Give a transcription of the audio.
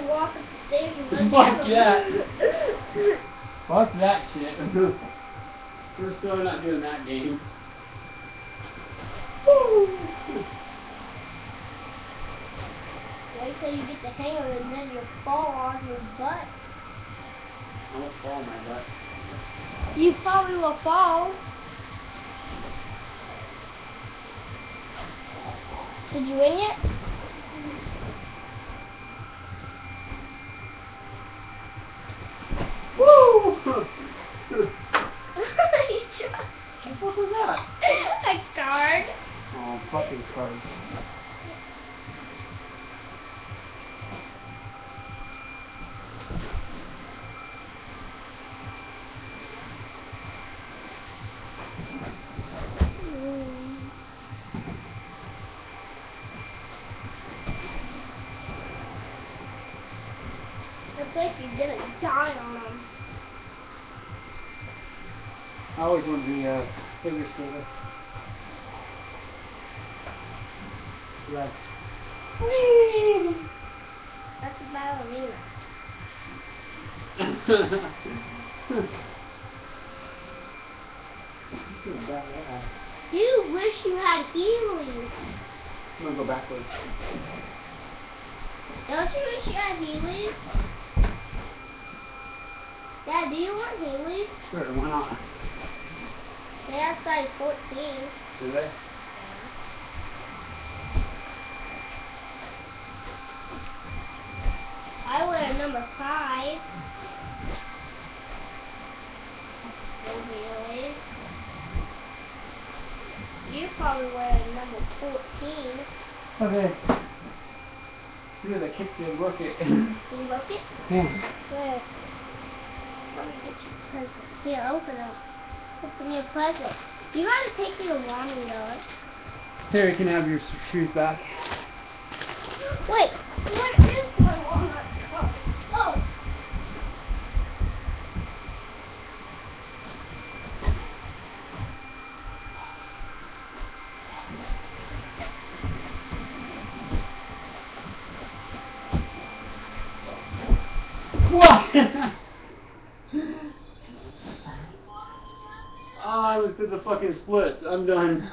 walk up the stairs and Fuck that. Fuck that shit. We're still not doing that game. Wait till you get the hang of it and then you'll fall on your butt. I won't fall on my butt. You probably will fall. Did you win yet? Woo! What was that? A card. Oh, fucking cards. Looks like you're gonna die on them. I always want to be a figure skater. Right. Whee! That's a ballerina. You wish you had healing. I'm gonna go backwards. Don't you wish you had healing? Dad, do you want healing? Sure, why not? They have size 14. Do they? I wear a number 5. No healing. You probably wear a number 14. Okay. Dude, the kick did work it. Can you look it? Yeah. Good. Let me get you a present. Here, open it. Open your present. You gotta take me to Walmart, though. Here, you can have your shoes back. Wait, what is my Walmart card? Oh! What? Oh, I was through the fucking splits. I'm done.